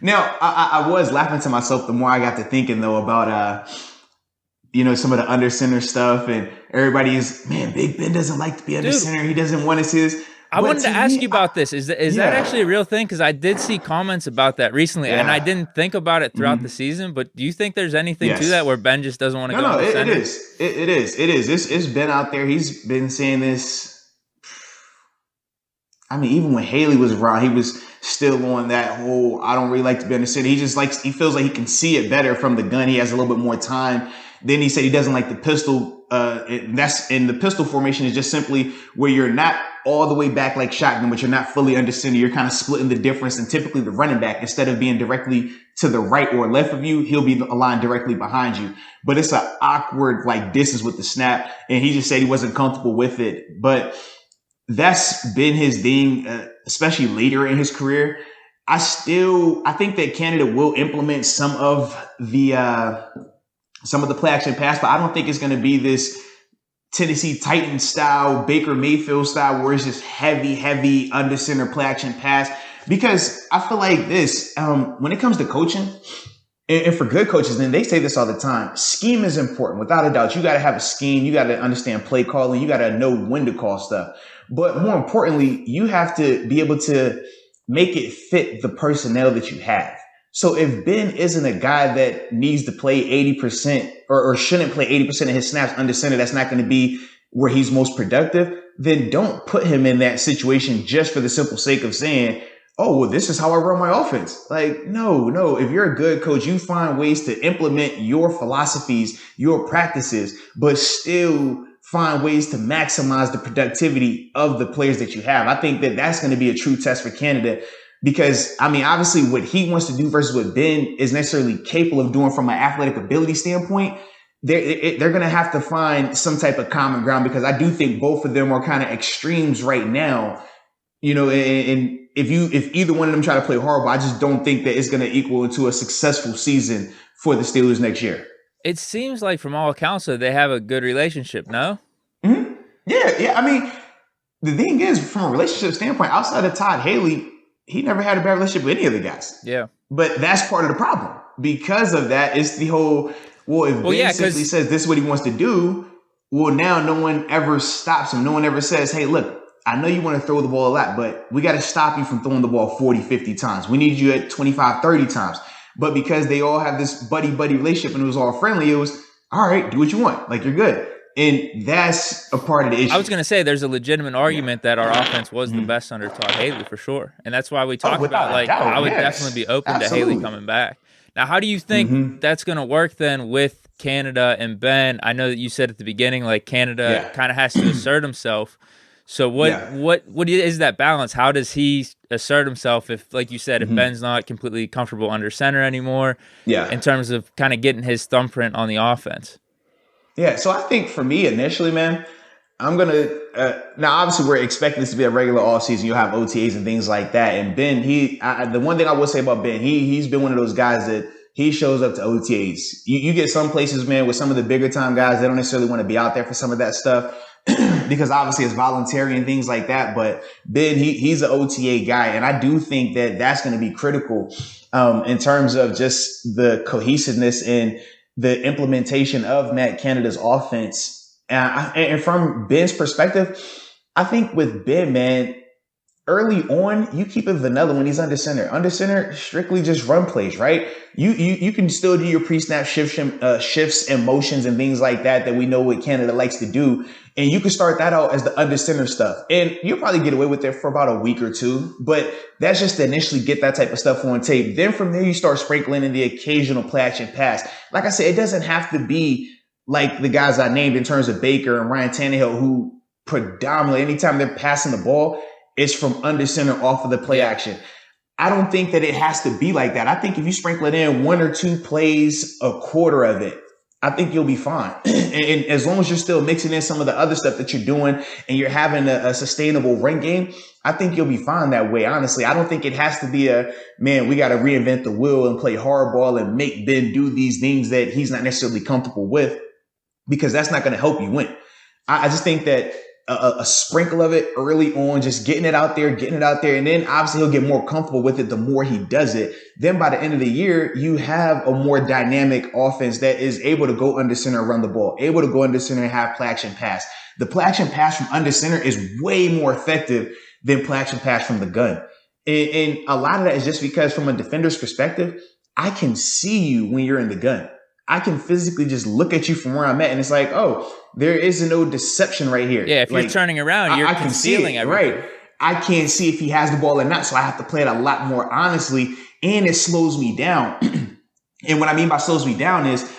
Now, I was laughing to myself the more I got to thinking, though, about, some of the under center stuff. And everybody is, man, Big Ben doesn't like to be under Dude, center. He doesn't want to see this. I But wanted to to ask you me, about this. Is that actually a real thing? Because I did see comments about that recently, and I yeah. didn't think about it throughout the Mhm. season. But do you think there's anything to that Yes. where Ben just doesn't want to No, go no, under it center? is. It is. It is. It's been out there. He's been saying this. I mean, even when Haley was around, he was still on that whole, I don't really like to be under center. He feels like he can see it better from the gun. He has a little bit more time. Then he said he doesn't like the pistol. And the pistol formation is just simply where you're not all the way back like shotgun, but you're not fully under center. You're kind of splitting the difference. And typically the running back, instead of being directly to the right or left of you, he'll be aligned directly behind you. But it's an awkward like distance with the snap. And he just said he wasn't comfortable with it. But that's been his thing, especially later in his career. I think that Canada will implement some of the play action pass, but I don't think it's going to be this Tennessee Titans style, Baker Mayfield style, where it's just heavy under center play action pass. Because I feel like this, when it comes to coaching, and for good coaches, then they say this all the time. Scheme is important, without a doubt. You got to have a scheme. You got to understand play calling. You got to know when to call stuff. But more importantly, you have to be able to make it fit the personnel that you have. So if Ben isn't a guy that needs to play 80% or shouldn't play 80% of his snaps under center, that's not going to be where he's most productive, then don't put him in that situation just for the simple sake of saying, oh, well, this is how I run my offense. Like, no. If you're a good coach, you find ways to implement your philosophies, your practices, but still find ways to maximize the productivity of the players that you have. I think that that's going to be a true test for Canada because, I mean, obviously what he wants to do versus what Ben is necessarily capable of doing from an athletic ability standpoint, they're going to have to find some type of common ground because I do think both of them are kind of extremes right now, and if either one of them try to play horrible, I just don't think that it's going to equal into a successful season for the Steelers next year. It seems like from all accounts that they have a good relationship, no? Mm-hmm. Yeah. I mean, the thing is, from a relationship standpoint, outside of Todd Haley, he never had a bad relationship with any of the guys. Yeah. But that's part of the problem. Because of that, it's the whole, if Ben simply says this is what he wants to do, well, now no one ever stops him. No one ever says, hey, look, I know you want to throw the ball a lot, but we got to stop you from throwing the ball 40, 50 times. We need you at 25, 30 times. But because they all have this buddy relationship and it was all friendly, it was, all right, do what you want. Like, you're good. And that's a part of the issue. I was going to say there's a legitimate argument that our offense was the best under Todd Haley for sure. And that's why we talked about, like, I would definitely be open to Haley coming back. Now, how do you think that's going to work then with Canada and Ben? I know that you said at the beginning, like, Canada kind of has to assert himself. So what is that balance? How does he assert himself if, like you said, if Ben's not completely comfortable under center anymore? Yeah. In terms of kind of getting his thumbprint on the offense. Yeah. So I think for me initially, man, I'm going to now obviously we're expecting this to be a regular offseason. You'll have OTAs and things like that. And Ben, the one thing I will say about Ben, he's been one of those guys that he shows up to OTAs. You get some places, man, with some of the bigger time guys, they don't necessarily want to be out there for some of that stuff. Because obviously it's voluntary and things like that. But Ben, he's an OTA guy. And I do think that that's going to be critical in terms of just the cohesiveness and the implementation of Matt Canada's offense. And from Ben's perspective, I think with Ben, man, early on, you keep it vanilla when he's under center. Under center, strictly just run plays, right? You can still do your pre-snap shifts and motions and things like that we know what Canada likes to do. And you can start that out as the under center stuff. And you'll probably get away with it for about a week or two. But that's just to initially get that type of stuff on tape. Then from there, you start sprinkling in the occasional play action pass. Like I said, it doesn't have to be like the guys I named in terms of Baker and Ryan Tannehill, who predominantly, anytime they're passing the ball, it's from under center off of the play action. I don't think that it has to be like that. I think if you sprinkle it in one or two plays, a quarter of it, I think you'll be fine. And as long as you're still mixing in some of the other stuff that you're doing and you're having a sustainable run game, I think you'll be fine that way. Honestly, I don't think it has to be we got to reinvent the wheel and play hardball and make Ben do these things that he's not necessarily comfortable with, because that's not going to help you win. I just think that a sprinkle of it early on, just getting it out there. And then obviously he'll get more comfortable with it the more he does it. Then by the end of the year, you have a more dynamic offense that is able to go under center and run the ball, able to go under center and have play action pass. The play action pass from under center is way more effective than play action pass from the gun. And a lot of that is just because from a defender's perspective, I can see you when you're in the gun. I can physically just look at you from where I'm at, and it's like, oh, there is no deception right here. Yeah, if you're turning around, you're concealing everything. Right. I can't see if he has the ball or not, so I have to play it a lot more honestly, and it slows me down. And what I mean by slows me down is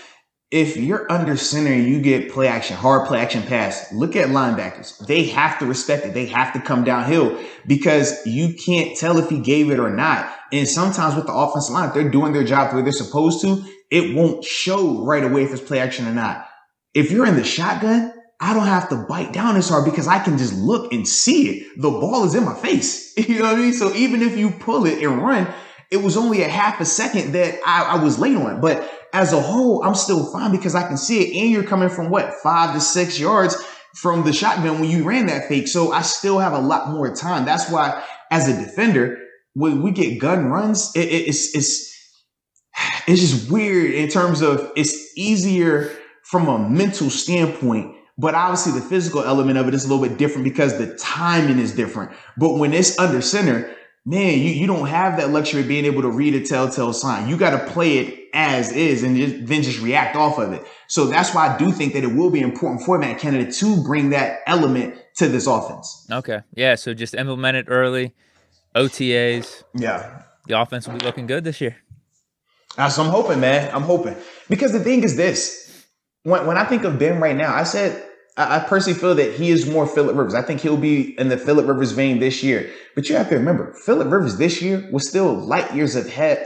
if you're under center and you get play action, hard play action pass, look at linebackers. They have to respect it. They have to come downhill because you can't tell if he gave it or not. And sometimes with the offensive line, if they're doing their job the way they're supposed to, it won't show right away if it's play action or not. If you're in the shotgun, I don't have to bite down as hard because I can just look and see it. The ball is in my face. You know what I mean? So even if you pull it and run, it was only a half a second that I was late on. But as a whole, I'm still fine because I can see it. And you're coming from 5 to 6 yards from the shotgun when you ran that fake. So I still have a lot more time. That's why as a defender, when we get gun runs, it's just weird in terms of it's easier from a mental standpoint, but obviously the physical element of it is a little bit different because the timing is different. But when it's under center, man, you don't have that luxury of being able to read a telltale sign. You got to play it as is and then just react off of it. So that's why I do think that it will be important for Matt Canada to bring that element to this offense. Okay. Yeah. So just implement it early. OTAs. Yeah. The offense will be looking good this year. So I'm hoping, man. I'm hoping. Because the thing is this. When I think of Ben right now, I personally feel that he is more Phillip Rivers. I think he'll be in the Phillip Rivers vein this year. But you have to remember, Phillip Rivers this year was still light years ahead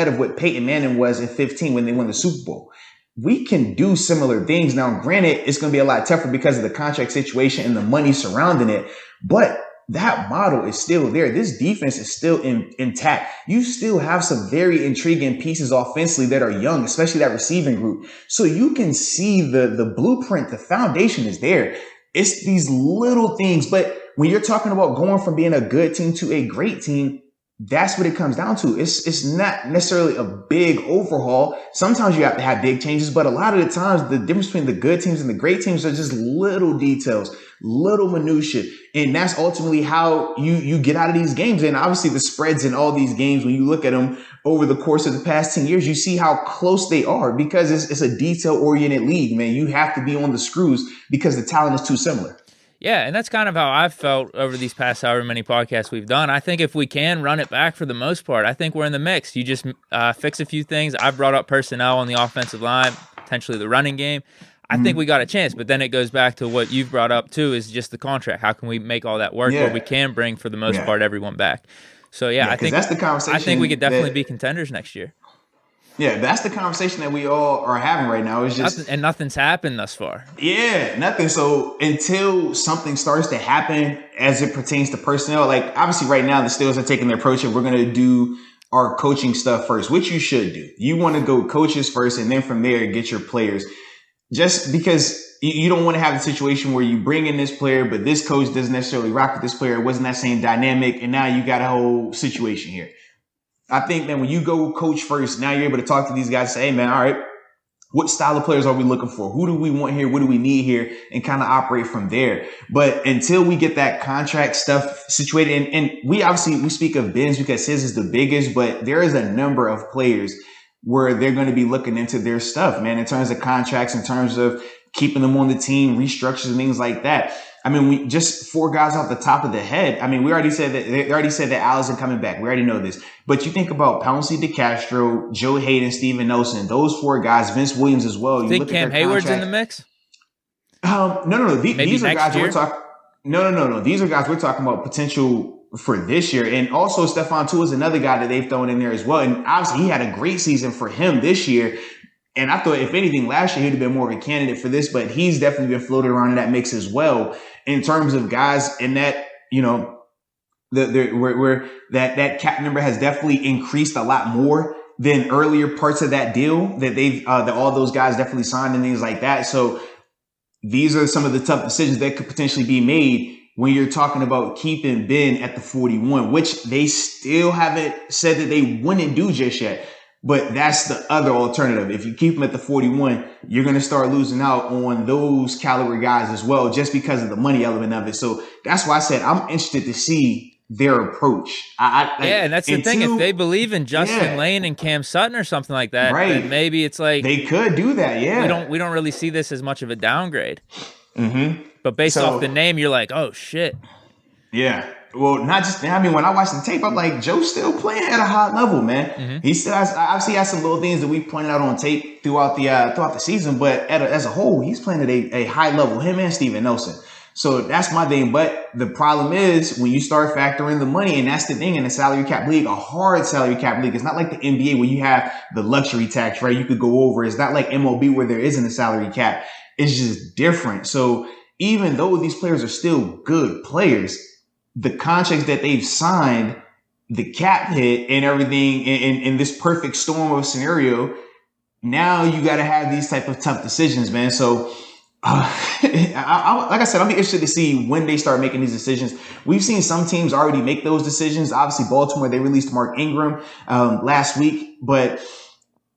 of what Peyton Manning was in 2015 when they won the Super Bowl. We can do similar things. Now, granted, it's going to be a lot tougher because of the contract situation and the money surrounding it. But that model is still there. This defense is still intact. You still have some very intriguing pieces offensively that are young, especially that receiving group. So you can see the blueprint, the foundation is there. It's these little things. But when you're talking about going from being a good team to a great team, that's what it comes down to. It's not necessarily a big overhaul. Sometimes you have to have big changes, but a lot of the times the difference between the good teams and the great teams are just little details, little minutia. And that's ultimately how you get out of these games. And obviously the spreads in all these games, when you look at them over the course of the past 10 years, you see how close they are because it's a detail-oriented league, man. You have to be on the screws because the talent is too similar. Yeah, and that's kind of how I've felt over these past however many podcasts we've done. I think if we can run it back for the most part, I think we're in the mix. You just fix a few things. I brought up personnel on the offensive line, potentially the running game. I think we got a chance, but then it goes back to what you've brought up too, is just the contract. How can we make all that work where we can bring, for the most part, everyone back? So, I think that's the conversation. I think we could definitely be contenders next year. Yeah, that's the conversation that we all are having right now. It's just nothing's happened thus far. Yeah, nothing. So until something starts to happen as it pertains to personnel, like obviously right now the Steelers are taking the approach of we're going to do our coaching stuff first, which you should do. You want to go coaches first, and then from there get your players. Just because you don't want to have a situation where you bring in this player, but this coach doesn't necessarily rock with this player. It wasn't that same dynamic, and now you got a whole situation here. I think that when you go coach first, now you're able to talk to these guys and say, hey, man, all right, what style of players are we looking for? Who do we want here? What do we need here? And kind of operate from there. But until we get that contract stuff situated, and we speak of Ben's because his is the biggest, but there is a number of players where they're going to be looking into their stuff, man, in terms of contracts, in terms of keeping them on the team, restructures and things like that. I mean, we just 4 guys off the top of the head. I mean, they already said that Allison coming back. We already know this. But you think about Pouncey DeCastro, Joe Hayden, Steven Nelson, those 4 guys, Vince Williams as well. You think Cam Hayward's in the mix? No. These are guys we're talking. No. These are guys we're talking about potential for this year. And also Stephon Tuitt is another guy that they've thrown in there as well. And obviously he had a great season for him this year. And I thought, if anything, last year he'd have been more of a candidate for this, but he's definitely been floated around in that mix as well. In terms of guys in that, where that cap number has definitely increased a lot more than earlier parts of that deal that that all those guys definitely signed and things like that. So these are some of the tough decisions that could potentially be made when you're talking about keeping Ben at the 41, which they still haven't said that they wouldn't do just yet. But that's the other alternative. If you keep him at the 41, you're going to start losing out on those caliber guys as well, just because of the money element of it. So that's why I said I'm interested to see their approach. And that's the thing. If they believe in Justin Lane and Cam Sutton or something like that, then maybe it's like they could do that. Yeah, we don't really see this as much of a downgrade. Mm-hmm. But based off the name, you're like, oh shit. Yeah. Well, not just, I mean, when I watched the tape, I'm like, Joe's still playing at a high level, man. Mm-hmm. He still has, obviously has some little things that we pointed out on tape throughout the season, but as a whole, he's playing at a high level, him and Steven Nelson. So that's my thing. But the problem is when you start factoring the money, and that's the thing in a salary cap league, a hard salary cap league. It's not like the NBA where you have the luxury tax, right? You could go over. It's not like MLB where there isn't a salary cap. It's just different. So even though these players are still good players, the contracts that they've signed, the cap hit and everything in this perfect storm of a scenario, now you got to have these type of tough decisions, man. So like I said, I'll be interested to see when they start making these decisions. We've seen some teams already make those decisions. Obviously, Baltimore, they released Mark Ingram last week, but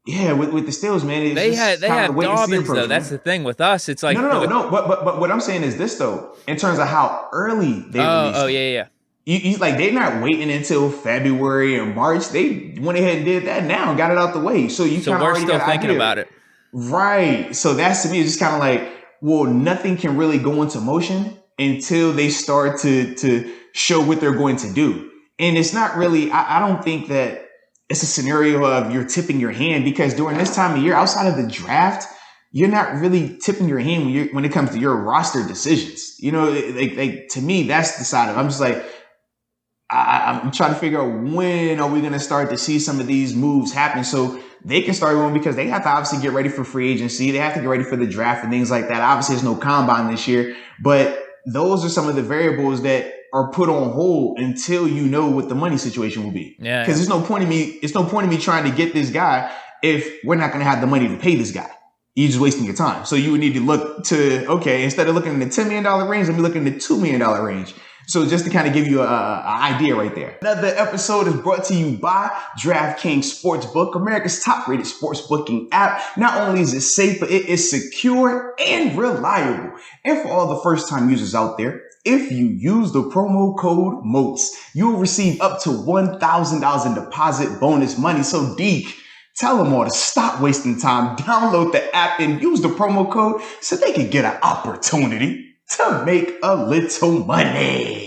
yeah, with the Steelers, man, they had Dobbins though. That's the thing with us. It's like no. But what I'm saying is this though, in terms of how early they released. Oh yeah. You like they're not waiting until February or March. They went ahead and did that now and got it out the way. So you kind of already still got thinking about it, right? So that's to me it's just kind of like, well, nothing can really go into motion until they start to show what they're going to do. And it's not really. I don't think that it's a scenario of you're tipping your hand, because during this time of year, outside of the draft, you're not really tipping your hand when it comes to your roster decisions. You know, like to me, that's the side of it. I'm just like, I'm trying to figure out when are we going to start to see some of these moves happen so they can start going, because they have to obviously get ready for free agency. They have to get ready for the draft and things like that. Obviously, there's no combine this year, but those are some of the variables that are put on hold until you know what the money situation will be. Yeah. Because there's no point in me trying to get this guy if we're not going to have the money to pay this guy. You're just wasting your time. So you would need to look to, okay, instead of looking in the $10 million range, let me look in the $2 million range. So just to kind of give you an idea right there. Another episode is brought to you by DraftKings Sportsbook, America's top-rated sportsbooking app. Not only is it safe, but it is secure and reliable. And for all the first-time users out there, if you use the promo code MOATS, you will receive up to $1,000 in deposit bonus money. So Deke, tell them all to stop wasting time, download the app, and use the promo code so they can get an opportunity to make a little money.